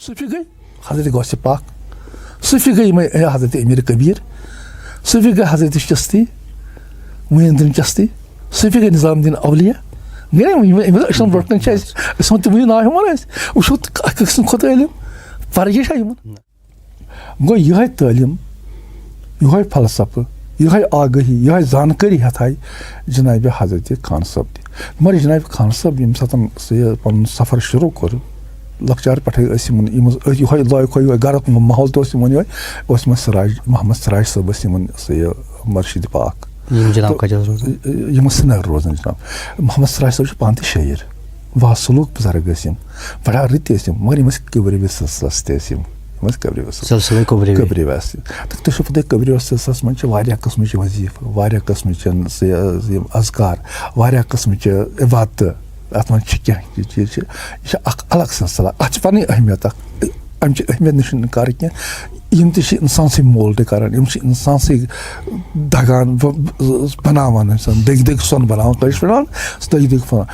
सूफी गई हज़रत गौसे पाक, सूफी गई हज़रत अमीर कबीर, सूफी गई हज़रत चिश्ती, मुइनुद्दीन चिश्ती, सूफी गई निज़ामुद्दीन औलिया गई ब्रोट तमन नाव वन वो खुद इलम फर्जी गो यह तालीम यह फलसफा यह आगही यह जानकारी हथाई जनाब हज़रत खान साहब मगर जनाब खान साहब यम सात पन सफ़र शुरू कोर लकचार पे यह गर माहौल तो सराज मोहम्मद सराज साहब मर्शिद पाक यम श्रीनगर रोजान जनाब मोहम्मद सराज साहब पान त शायर वासलूक बुजुर्ग बड़ा रत मगर कबरी वसलस कबरी वस तो पता कबरी वसलस मन कस्म वजीफ कस्म अजकार कस्म इबादत अत मन चीज यह अलग सिलसिला अत पन अहमियत अमच अहमियत नश इनकार कम इंसान से मोल्ड करान इंसान से दगान बनावान दग दग सोन बनावान दग दग बनान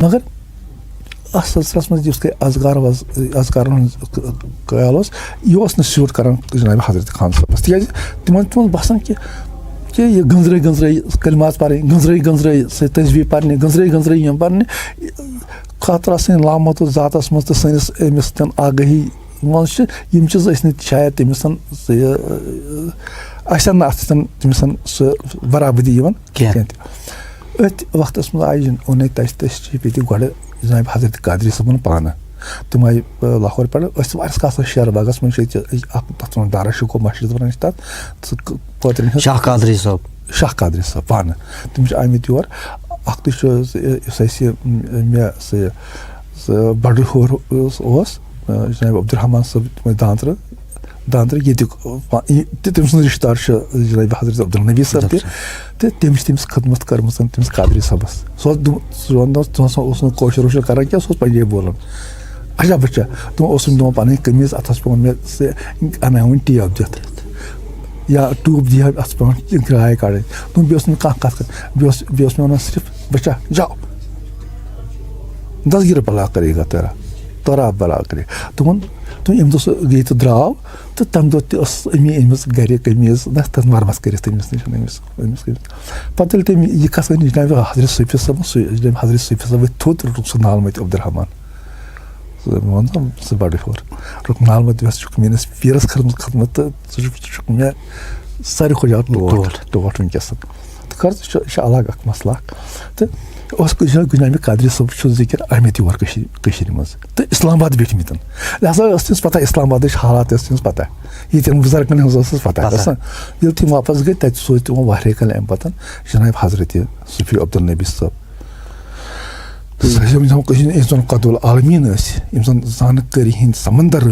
मगर अत सिलसिलस मज अजकार ख्याल यह सूट कर जनाब हज़रत खान साहब तक तिमन बसान कि यह गंजरे कलमात पारे गंजरे तजवी पारे गंजरे यम पारे खतर लामत ज़ातस मज तो सैनिस अमिस तन आगही मज चीज़ शायद तमिस तमिस सह बराबरी अथ वक्त मज आई ओन तशरीफ ये गो जनाब हज़रत कादरी सबन पान तम आई लाहौर पे कत शेर बागस मन तथ दारा शिको मस्जिद वन तत्न शाह कादरी साहब पान तम आमत योर मे बड़ हूर जनाब अब्दुलरहमान साहब दांतर ये तम सद रिश्तेदार जनाब हज़रत अब्दुल नबी साहब तमिस खदमत कर्म तमिस कादरी साहबस कौशर वोशर कर सह पंजाबी बोलान अच्छा बच्चा तुम पन कमीज अथस पे मे अना वन टेप दित या ट्यूब दी अत पे किराए कड़े तुम बे वन सिर्फ बच्चा जाओ 10 गिर बला करेगा तेरा बला करेगा तुम अम दो गई तो द्राव तो तम दो अमी गर कमीज ना तथ मरमत कर पे तम यह कस जनाब हज़रत सूफी साहब जनाब हज़रत सूफी साहब थोत सह नालमत अब्दुलरहमान सह बड़ हूर रुक नालमत मेस पीरस कर खदमत तो मे सारे खुद टोट वनकस तो कर अलग मसला तो जनाब कादरी साहब जिक्र आमत योर मज तो इस्लामाबाद बैठमत लिहाजा तमिस पता इस्लामाबाद हालात पता ये बुजुर्गन हज पता ये तम वापस गई तत सोच तमो वाह कल अम पत जनाब हज़रत सूफी अब्दुल नबी साहब जन कदुल आलमीन यम जन जानकारी हंद समंदर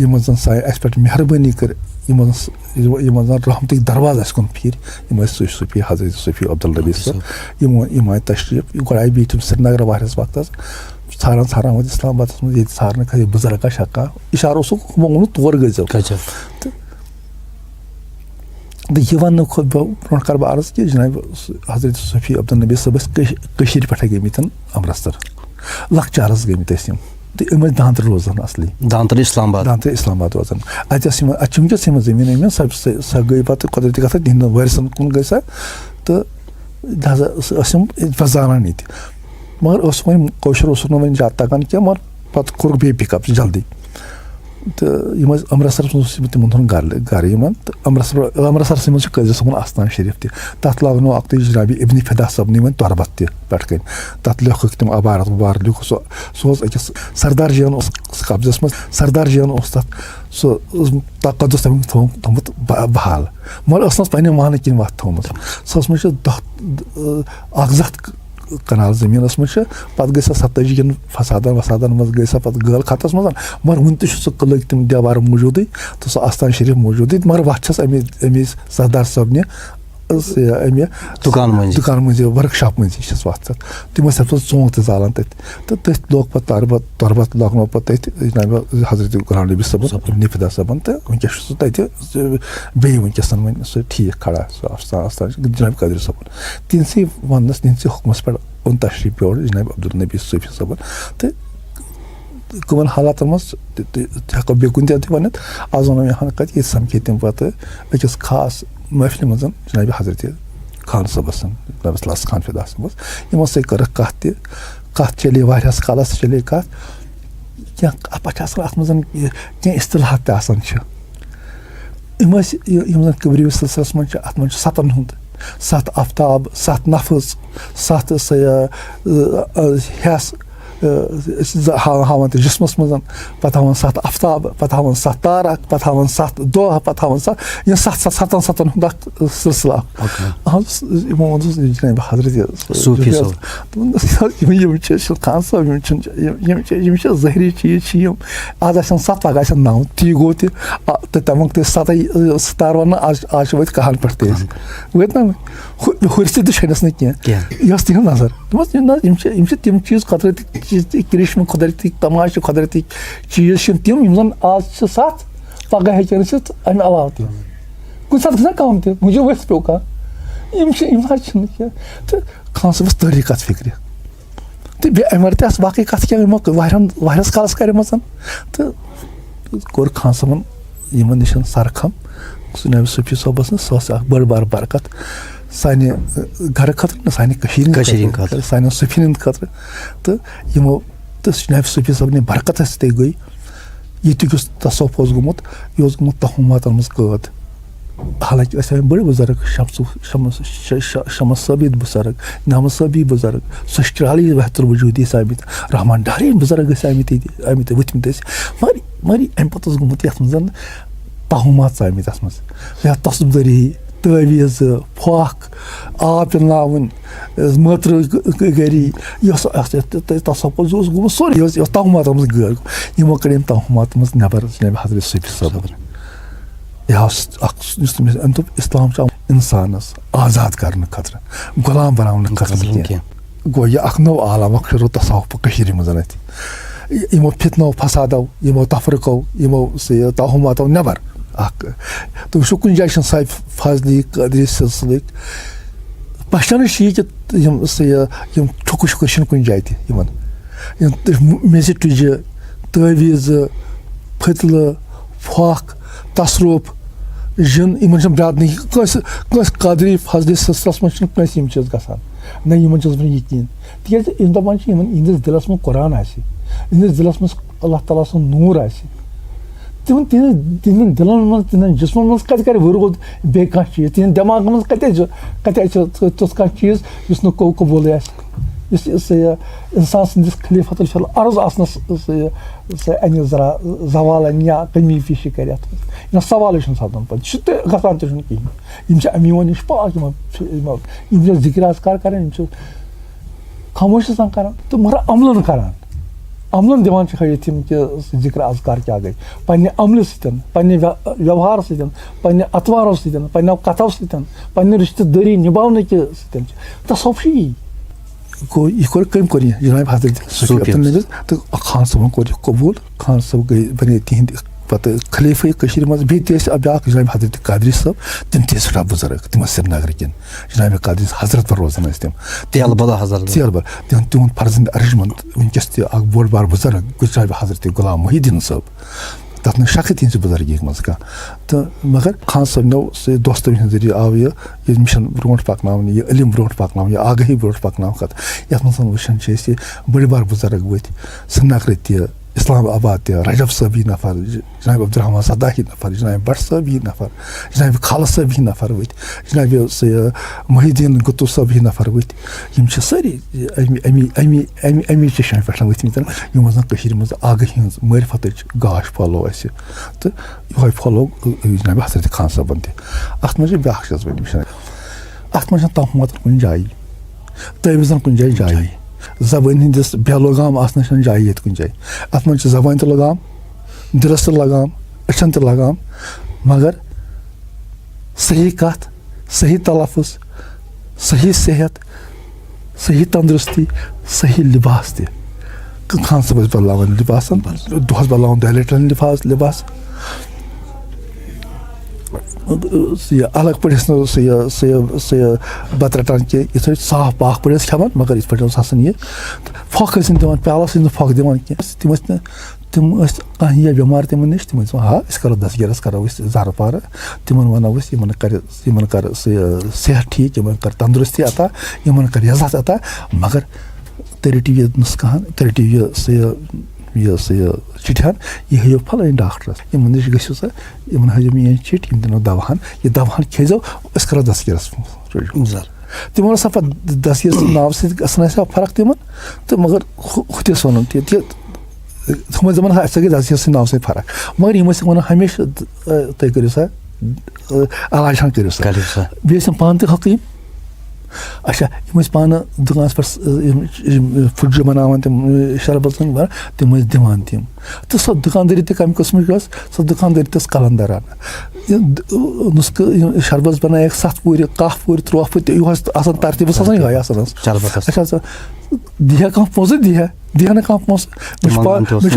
यम जन अस पे मेहरबानी कर यम जन रहमत दरवाज कुन फिर यम सूफी हज़रत सूफी अब्दुल नबी साहब यम आय तशरीफ गो आई बी श्रीनगर वारिस वक्त ारान वो इस्लामाबाद मज ये ारन बुजुर्ग शक्का इशारो वो तौर गो यह वन खुद ब्रो कर बह अर्ज कि जनाब हज़रत सूफी अब्दुल नबी साहब पे गमत अमृतसर लकचारस गमत तो दांतर रोजान असली दांतर इस्लामाबाद रोजान अतस जमीन सह गई पे कुदरती कथ तिहद वारिसन कुन गई सा तो लिहाजा जानान ये मगर वो कौशर वो ज्यादा तगान क्या मगर पे कोर बे पिकअप जल्दी तो अमृतसर मज तिमन गर तो अमृतसर मज कज़ी सबन आस्थान शरीफ तथ लगनो अक्त जनाब इब्न फिदा सबन वन तरबत पे तथ लिख तम अबारत वबारत लिख सह अकिस सरदार जन कब्जस मज सरदार जन सह तकदस थोमुत बहाल मगर पे माना किन वत थोमुत सह 10 कनाल जमीन मज पे गई 70 फसादन मज गई सा पे गल खतस मज मगर वन तक लग तम देवार मौजूद तो सह आस्थान शरीफ मौजूद मगर वत अमी सरदार साहब अमे दुकान मज वर्कशॉप मज वत तम चौंक जालान तो तथ लोग पे तरबत लगनो पे तथ जनाब हज़रत गुलाम नबी साहब निफिदा साहब तो वनकस बे वनकस वन सह ठीक खड़ा सह जनाब कादरी साहब तिनसे वनस तिनसे हुकमस पे उन तशरीफ पे जनाब अब्दुल नबी सूफी साहब तो कमन हालातन मज हेको बे कुन ते वनित आज वन यहाँ कत ये समखे तम पत अकिस खास महफिल मज जनाब हजरत खान सबस जनाब सलास खान फिदास मज यमो से कर कत चले वारियास कालस चले कत क्या पच अत मज क्या इस्तिलाह ते आसान यम कबरी सिलसिलस मज अत मज सतन हुंद 7 आफ्ताब 7 नफस 7 हेस हावन तो जिस्मस मज पत हावन 7 आफ्ताब पत हावन 7 तारक पत हावन 7 दोह पत हावन 7 सतन हुंद सिलसिला जनाब हजरत सूफी खान साहब जहरी चीज आज 7 पगह 9 ती गो तमुक 7 तार वन आज वत कहन पे वत ना हुरस तस ना कह तिहद नजर तम चीज कुदरती चीज कृष्ण कुदरती तमाशे कुदरती चीज तम जन आज 7 पगह हेन अमे अलाव तह कुछ सात गो कम तह मुझे वथ पे कह तो खान सबस तारी कत फिक्र तो अमर तस बाकी कत क्या वारियास कालस कर तो कोर खान सबन यमन निश सरखम जनाब सूफी सोबस सह बड़ बार बरकत साने घर खतर साने खतर साने सूफिन खतर तो यमो तो जनाब सूफी सबन बरकत सत गई ये तसौफ गोमुत यह गोमुत तहुमातन मज कैद हालांकि बड़े बुजुर्ग शमस साबी बुजुर्ग नाम साबी बुजुर्ग सशराली बेहतर वजूदी आमित रहमान डारी बुजुर्ग आमित वथमित मगर अम पे गोमुत ये मज तहुमात आमित अत मज तस्बदरी तवीज़ फाख आब पिलनावन मत्र गरी तसौफ गोमुत सोरे तहुमात मज गैर यमो कड़ तहुमात मज नबर जनाब हजरत सूफी साहब यह दोप इस्लाम इंसानस आज़ाद करने खतर गुलाम बनाने खतर गो यह नौ आलम शुरू तसौफ मज यमो फितनो फसादो यमो तफरको यमो तहुमातो नबर तो वो कुछ जाए साहिब फाजली कदरी सिलसिल पहचान यह ठुक शुक कुछ जाए मेज टुज तवीज़ फतल फाख तसरूफ जिन इन ब्रादनी कदरी फजल सिलसिलस मज चीज ग ना इन यकीन तक इन दपान इहंदिस दिलस में कुरान इहंदिस दिलस में अल्लाह ताला सुन नूर तिहन दिलन मज तिहन जिस्मन मज कत कर वुरगुद बे कह चीज तिहन दिमाग मज कत तुथ कह चीज इस कबूल इंसान सदिस खलीफतुल फिल अर्ज आसनस अन जरा जवाल या कमी पेशी कर या सवाल सपदान पे गसान तो कहें अमी वन नश पाक जिक्र अज़कार कर खामोश कर तो मगर अमलन कर अमलन दिवान हयत कि जिक्र अज़कार क्या गई पन्ने अमल सन्ने व्यवहार सन्ने अतवारों सन्नो कथों सन्ने रिश्तेदारी निभाने के तसौफ यी गो यह कम कोर जनाब हजरत तो खान सबन कोर कबूल खान सब गई बने तिहद पे खलीफे मज बे ब्या जनाब हजरत कादरी साहब तम ता बुजुर्ग तम श्रीनगर किन जनाब कादरी हजरत पर रोजान तम तिहद फर्जंद अर्जमंद वनकस बोड़ बार बुजुर्ग जनाब हजरत गुलाम मोहिद्दीन साहब तथ न शक तिहज बुजुर्गी मज कह तो मगर खान सबनो दोस्तों हंद जरिए आव यह मिशन ब्रोट पकन यह इलम ब्रोट पकन यह आगही ब्रोट पकन कत ये वुचान बड़ बार बुजुर्ग वत श्रीनगर तह इस्लामाबाद तह रजब साहब नफर जनाब अब्दुलरहमान सदाही नफर जनाब भट्ट साहब नफर जनाब खाल साहब नफर वत जनाब मोहिद्दीन गुत्तू साहब नफर वत सारी अमी चशन पे वथमित मज आगही हज मारिफत गाश फलो तो यह फलो जनाब हजरत खान साहबन तथ मज ब्या वन अत मज तहुमत कुन जाए तवीज़न कुन जाए जबान हंदिस बेलगाम आसन जाए ये कुन जाए अत मज जबान तो लगाम दिलस तो लगाम अचन तो लगाम मगर सही कत सही तलफ़ुज़ सही सेहत सही तंदुरुस्ती सही लिबास तह खान सबस बदलावन लिबासन दोहस बदलावन 2 लिबास یہِ الگ پٲٹھۍ ٲسۍ نہٕ سُہ بَتہٕ رَٹان کینٛہہ یِتھ پٲٹھۍ صاف پاک پٲٹھۍ ٲسۍ کھٮ۪وان مگر یِتھ پٲٹھۍ اوس آسان یہِ پھۄکھ ٲسۍ نہٕ دِوان پیالَس ٲسۍ نہٕ پھۄکھ دِوان کینٛہہ تِم ٲسۍ نہٕ تِم ٲسۍ کانٛہہ یِیہِ بٮ۪مار تِمَن نِش تِم ٲسۍ دَپان أسۍ کَرو دَسگیٖرَس کَرو أسۍ زَرٕ پارٕ تِمَن وَنو أسۍ یِمَن کَرِ سُہ صحت ٹھیٖک یِمَن کَرِ تنٛدرُستی عطا یِمَن کَرِ عزت عطا مگر تُہۍ رٔٹِو یہِ نُسخہٕ تُہۍ رٔٹِو یہِ چِٹھِ ہَن یہِ ہٲیِو فَلٲنۍ ڈاکٹرَس یِمَن نِش گٔژھِو سا یِمَن ہٲیزیو میٛٲنۍ چِٹھۍ یِم دِنو دَوہَن یہِ دَوہَن کھیزیو أسۍ کَرو دَسگیٖرَس منٛز تِمَن اوس پَتہٕ دَسگیٖرَس ناوٕ سۭتۍ گژھان آسہِ ہا فرق تِمَن تہٕ مگر ہُہ تہِ ٲس وَنان تہِ ہُم ٲسۍ دَپان اَسہِ گٔے دَسگیٖرَس سٕنٛدِ ناوٕ سۭتۍ فرق مگر یِم ٲسۍ وَنان ہمیشہِ تُہۍ کٔرِو سا علاج ہَن کٔرِو سا بیٚیہِ ٲسۍ یِم پانہٕ تہِ حقیٖم اچھا یِم ٲسۍ پانہٕ دُکانَس پٮ۪ٹھ یِم فُڈجہِ بَناوان تِم شربَت بَناوان تِم ٲسۍ دِوان تِم تہٕ سۄ دُکاندٲری تہِ کَمہِ قٕسمٕچ ٲس سۄ دُکاندٲری تہِ ٲس قلندرانہٕ نُسخہٕ شربَت بَنایَکھ 7 پوٗرِ کاہ پوٗرِ 13 پوٗرِ تہِ یِہوے آسان ترتیٖبَس آسان یِہوے آسان اچھا دِیہِ کانٛہہ پونٛسہٕ دِیہِ نہٕ کانٛہہ پونٛسہٕ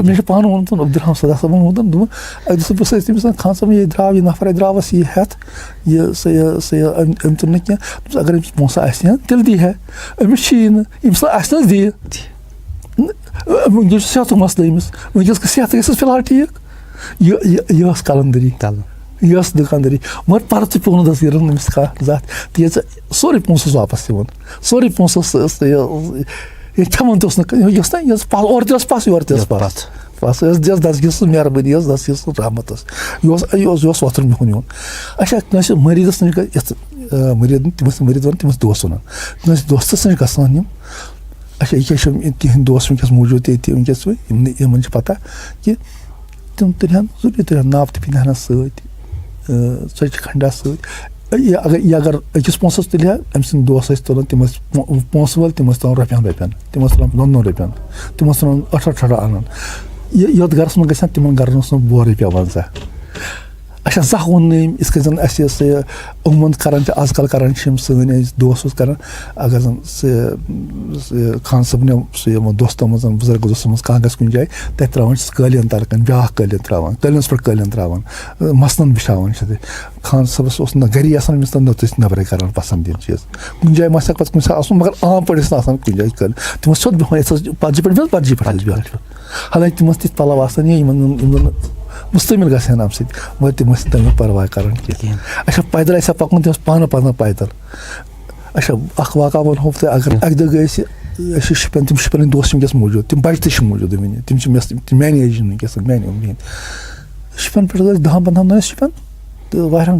مےٚ چھُ پانہٕ ووٚنمُت عبدالرحمان صداق صٲبَن ووٚنمُت دوٚپُن اَکہِ دۄہ بہٕ ٲسۍ تٔمِس وَنان خان صٲب یہِ درٛاو یہِ نفر درٛاوَس یہِ ہٮ۪تھ أمۍ تُل نہٕ کینٛہہ دوٚپُس اگر أمِس پونٛسہٕ آسہِ ہا تیٚلہِ دی ہا أمِس چھِیی نہٕ ییٚمِس نہٕ آسہِ نہٕ حظ دِیہِ وٕنکٮ۪ن چھُ صحتُک مسلہٕ أمِس وٕنکٮ۪س صحت گژھٮ۪س فِلحال ٹھیٖک یہِ ٲس قلندری یہِ ٲس دُکاندٲری مگر پَتہٕ تہِ پیوٚو نہٕ دَسگیٖرَن أمِس کانٛہہ زَتھ تِکیٛازِ سورُے پونٛسہٕ اوس واپَس یِوان سورُے پونٛسہٕ اوس کھٮ۪وان تہِ اوس نہٕ یہِ ٲس نہ یہِ ٲس اورٕ تہِ ٲس پَس یورٕ تہِ ٲس پَس ٲس دِژ دَسگیٖر سٕنٛز مہربٲنی ٲس دَسگیٖر سٕنٛز رحمت ٲس یہِ اوس وۄتھُن بِہُن یِوان اچھا کٲنٛسہِ مٔریٖدَس نِش یَتھ مٔریٖد تِم ٲسۍ مٔریٖد وَنان تِم ٲسۍ دوس وَنان کٲنٛسہِ دوستَس نِش گژھان یِم اچھا یہِ کیٛاہ چھِ تِہِنٛدۍ دوس وٕنکٮ۪س موٗجوٗد ییٚتہِ وٕنکٮ۪س یِمَن چھِ پَتہ کہِ تِم تُلہن ضروٗری تُلہن ناو تہِ پِنہنَس سۭتۍ ژۄچہِ کھنٛڈا سۭتۍ اگر أکِس پونٛسَس تُلہِ ہا أمۍ سٕنٛدۍ دوس ٲسۍ تُلان تِم ٲسۍ پونٛسہٕ وٲلۍ تِم ٲسۍ تُلان رۄپیَن تِم ٲسۍ تُلان 2 رۄپیَن تِم ٲسۍ تُلان 8 اَنان یوٚت گَرَس منٛز گژھِ ہا تِمَن گَرَن اوس نہٕ بورٕے پیٚوان زانٛہہ اچھا زانٛہہ ووٚن نہٕ أمۍ یِتھ کٔنۍ زَن اَسہِ سُہ عموٗمَن کَران چھِ آز کَل کَران چھِ یِم سٲنۍ ٲسۍ دوس اوس کَران اگر زَن سُہ خان صٲبنیو سُہ یِمو دوستو منٛز بُزرگ دوستو منٛز کانٛہہ گژھِ کُنہِ جایہِ تَتہِ ترٛاوان چھِس قٲلیٖن تَلہٕ بیٛاکھ قٲلیٖن ترٛاوان قٲلیٖنَس پٮ۪ٹھ قٲلیٖن ترٛاوان مَسلَن بِچھاوان چھِ خان صٲبَس اوس نہٕ گَری آسان أمِس نہ تہِ نٮ۪برَے کَران پَسنٛد یِم چیٖز کُنہِ جایہِ ما آسٮ۪کھ پَتہٕ کُنہِ ساتہٕ آسُن مگر عام پٲٹھۍ ٲسۍ نہٕ آسان کُنہِ جایہِ قٲلیٖن تِم ٲسۍ سیوٚد بیٚہوان یَتھ ٲس پَتجہِ پٮ۪ٹھ بیٚہوان پَتجہِ پٮ۪ٹھ ٲسۍ بیٚہوان حالانکہِ تِم ٲسۍ تِتھۍ پَلَو آسان یا یِم زَن مُستعمِل گژھِ ہن اَمہِ سۭتۍ مگر تِم ٲسۍ نہٕ تَمیُک پَرواے کَران کینٛہہ اچھا پیدل آسہِ ہا پَکُن تِم ٲسۍ پانہٕ پَکان پیدل اچھا اَکھ واقعہ وَنہو بہٕ تۄہہِ اگر اَکہِ دۄہ گٔے أسۍ چھِ شُپیَن تِم شُپیَنٕکۍ دوس چھِ وٕنکٮ۪س موٗجوٗد تِم بَچہِ تہِ چھِ موٗجوٗد وٕنہِ تِم چھِ مےٚ میٛانہِ ایجہِ وٕنکٮ۪س میٛانہِ شُپیَن پٮ۪ٹھ ٲسۍ 10-15 دۄہ ٲسۍ شُپیَن تہٕ واریاہَن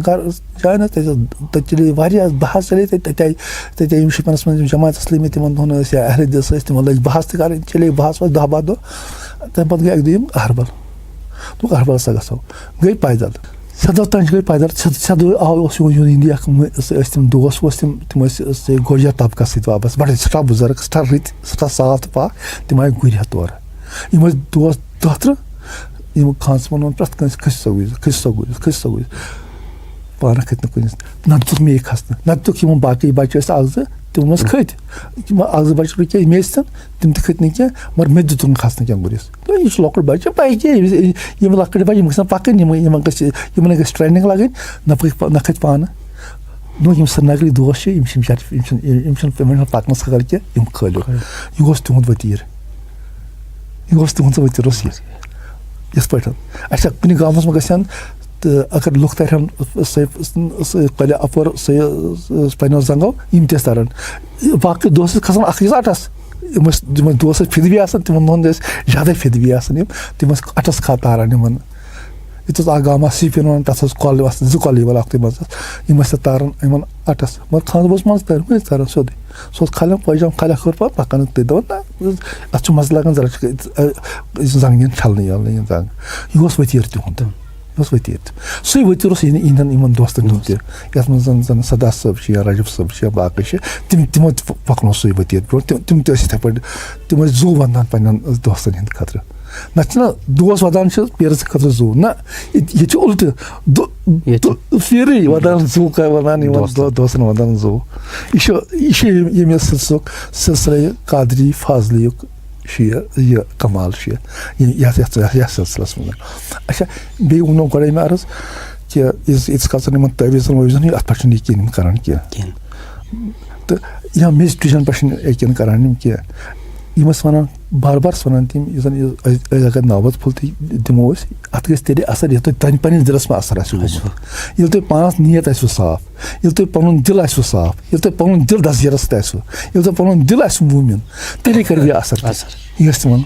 جایَن حظ تَتہِ چلے واریاہ بَحث چلے تَتہِ آیہِ یِم شُپیَنَس منٛز یِم جماعت اِسلٲمی تِمَن دۄہَن ٲسۍ یا اہل حدیث ٲسۍ تِمَن لٔگۍ بَحث تہِ کَرٕنۍ چلے بَحث وَس 10-12 دۄہ تَمہِ پَتہٕ گٔے اَکہِ دۄہ یِم أہربَل دوٚپُکھ أہربَل ہسا گژھو گٔے پیدل 7 دۄہ تانۍ گٔے پیدل 7 دۄہ اوس یِوان ہِندی اَکھ ٲسۍ تِم دوس تِم ٲسۍ گوجر طبقَس سۭتۍ وابسطہٕ بَڑٕ سٮ۪ٹھاہ بُزرٕگ سٮ۪ٹھاہ رٕتۍ سٮ۪ٹھاہ صاف تہٕ پاک تِم آیہِ گُرِ ہٮ۪تھ تورٕ یِم ٲسۍ دوس 10 یِم خان صٲبَن ووٚن پرٛٮ۪تھ کٲنٛسہِ کھٔسۍ سا گُرِس پانہٕ کھٔتۍ نہٕ کُنِس نَتہٕ دِتُکھ مے کھسنہٕ نَتہٕ دِتُکھ یِمَن باقٕے بَچہِ ٲسۍ 1-2 تِم ٲسۍ کھٔتۍ یِم 1-2 بَچہِ رُکے مے ٲسۍ تِم تہِ کھٔتۍ نہٕ کینٛہہ مگر مےٚ دِتُکھ نہٕ کھسنہٕ کینٛہہ گُرِس یہِ چھُ لۄکُٹ بَچہِ پَیہِ کینٛہہ یِم لۄکٕٹۍ بَچہِ یِم گژھن پَکٕنۍ یِمَن گژھِ ٹرٛینِنٛگ لَگٕنۍ نہ کھٔتۍ پانہٕ دوٚپُکھ یِم سرینگرٕکۍ دوس چھِ یِم چھِنہٕ پیمٮ۪نٛٹ پَکنَس خٲطرٕ کینٛہہ یِم کھٲلِو یہِ اوس تِہُنٛد ؤتیٖر اوس یہِ یِتھ پٲٹھۍ اچھا کُنہِ گامَس منٛز گژھِ ہن تہٕ اگر لُکھ تَرِہن کۄلہِ اَپور پنٛنیو زنٛگو یِم تہِ ٲسۍ تَران باقٕے دوس ٲسۍ کھسان اَکھ أکِس اَٹَس یِم دوس ٲسۍ فِدوی آسان تِمَن دۄہَن ٲسۍ زیادَے فِدوی آسان یِم تِم ٲسۍ اَٹَس تاران یِمَن ییٚتہِ اوس اَکھ گام سِپِن وَنان تَتھ ٲس کۄلہٕ آسان 2 کۄلہٕ یِوان اَکھتُے منٛز یِم ٲسۍ تَتھ تاران یِمَن اَٹَس مگر خان صٲب اوس منٛزٕ تاران سیوٚدُے سُہ اوس کھَلان پٲجام کھَلان ہیوٚر پَتہٕ پَکان تٔتۍ دَپان نہ اَتھ چھُ مَزٕ لَگان ذرا زنٛگ یِن چھَلنہٕ یہِ زنٛگ یہِ اوس ؤتیٖر تِہُنٛد سُے ؤتیٖر اوس یِہِنٛدٮ۪ن یِمَن دوستَن ہُنٛد تہِ یَتھ منٛز زَن سَدا صٲب چھِ یا رجب صٲب چھِ یا باقٕے چھِ تِمو تہِ پَکنو سُے ؤتیٖر برونٛٹھ تِم تہِ ٲسۍ یِتھَے پٲٹھۍ تِم ٲسۍ زوٗ وَنان پنٛنٮ۪ن دوستَن ہِنٛدِ خٲطرٕ نَتہٕ چھِنہ دوس وَدان چھِ پیرَس خٲطرٕ زوٗ نہ ییٚتہِ چھِ اُلٹہٕ پیٖرٕے وَدان زوٗ وَنان یِمَن دوستَن وَدان زوٗ یہِ چھُ ییٚمِس سِلسِلے قادری فاضلیُک چھُ یہِ کمال چھُ یَتھ سِلسِلَس منٛز اچھا بیٚیہِ ووٚنو گۄڈَے مےٚ عرض کہِ ییٖتِس کالس یِمن تٲویٖزن وٲویٖزن اَتھ پٮ۪ٹھ چھُنہٕ یقیٖن کران کینٛہہ تہٕ یا میڈِٹیشن پٮ۪ٹھ چھِنہٕ یقیٖن کران یِم کینٛہہ یِم ٲسۍ وَنان بار بار ٲسۍ وَنان تِم یُس زَن أسۍ اگر ناوبت پھوٚل تہِ دِمو أسۍ اَتھ گژھِ تیٚلہِ اَثر ییٚلہِ تۄہہِ پنٕنِس دِلس منٛز اَثر آسِوٕ گوٚمُت ییٚلہِ تۄہہِ پانَس نیت آسِوٕ صاف ییٚلہِ تۄہہِ پَنُن دِل آسِوٕ صاف ییٚلہِ تۄہہِ پَنُن دِل دسگیٖرس سۭتۍ آسِوٕ ییٚلہِ تۄہہِ پَنُن دِل آسِوٕ موٗمِن تیٚلے کَرِ یہِ اَثر یہِ ٲسۍ تِمن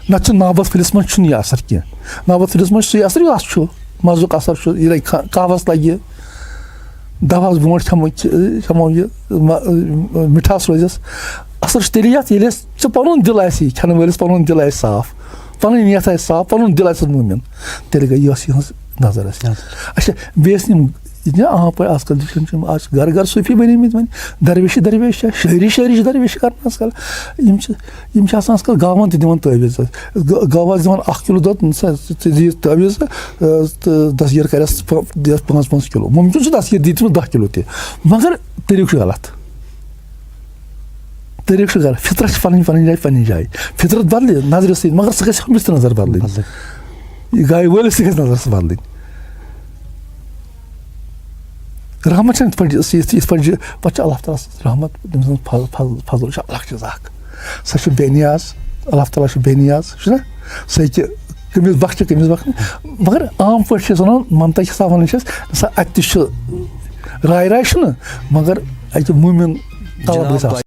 نتہٕ چھُ ناوبت پھٔلِس منٛز چھُنہٕ یہِ اَثر کینٛہہ ناوبت پھٔلِس منٛز چھُ سُے اَثر یُس چھُ مَزُک اَثر چھُ یہِ لگہِ کَہوَس لگہِ دَوہَس برونٛٹھ کھٮ۪مو یہِ مِٹھاس روزٮ۪س اَثر چھُ تیٚلے یَتھ ییٚلہِ اَسہِ ژےٚ پَنُن دِل آسی کھٮ۪نہٕ وٲلِس پَنُن دِل آسہِ صاف پَنٕنۍ نیت آسہِ صاف پَنُن دِل آسٮ۪س موٗمِن تیٚلہِ گٔے یۄس یِہٕنٛز نظر آسہِ اچھا بیٚیہِ ٲسۍ یِم عام پٲٹھۍ آز کل چھِ آز چھِ گرٕ گرٕ صوٗفی بَنیمٕتۍ وۄنۍ درویش چھِ شٲعری چھِ درویش کران آز کل یِم چھِ آسان آز کل گاوَن تہِ دِوان تٲویٖز گاوَس دِوان 1 کِلوٗ دۄد ژٕ دِیِو تٲویٖز تہٕ دسگیٖر کَرٮ۪س دِیَس 5 کِلوٗ مُمکِن چھُ دسگیٖر دی تٔمِس 10 کِلوٗ تہِ مگر طریٖقہٕ چھُ غلط طریٖقہٕ چھُ غلط فطرت چھِ پَنٕنۍ جایہِ فطرت بدلہِ نظرِ سۭتۍ مگر سُہ گژھِ ہُمِس تہِ نظر بدلٕنۍ یہِ گایہِ وٲلِس تہِ گژھِ نظر سُہ بدلٕنۍ رحمت چھَنہٕ یِتھ پٲٹھۍ چھِ پَتہٕ چھِ اللہ تعالیٰ سٕنٛز رحمت تٔمۍ سٕنٛز فضل چھُ الگ چیٖز اکھ سۄ چھِ بے نیاز اللہ تعالیٰ چھُ بے نیاز چھُنہ سُہ ہیٚکہِ کٔمِس بخشہِ مگر عام پٲٹھۍ چھِ أسۍ وَنان منطق حِساب وَنان چھِ أسۍ سۄ اَتہِ تہِ چھُ راے چھُنہٕ مگر اَتہِ موٗمِن طلب گژھِ آسُن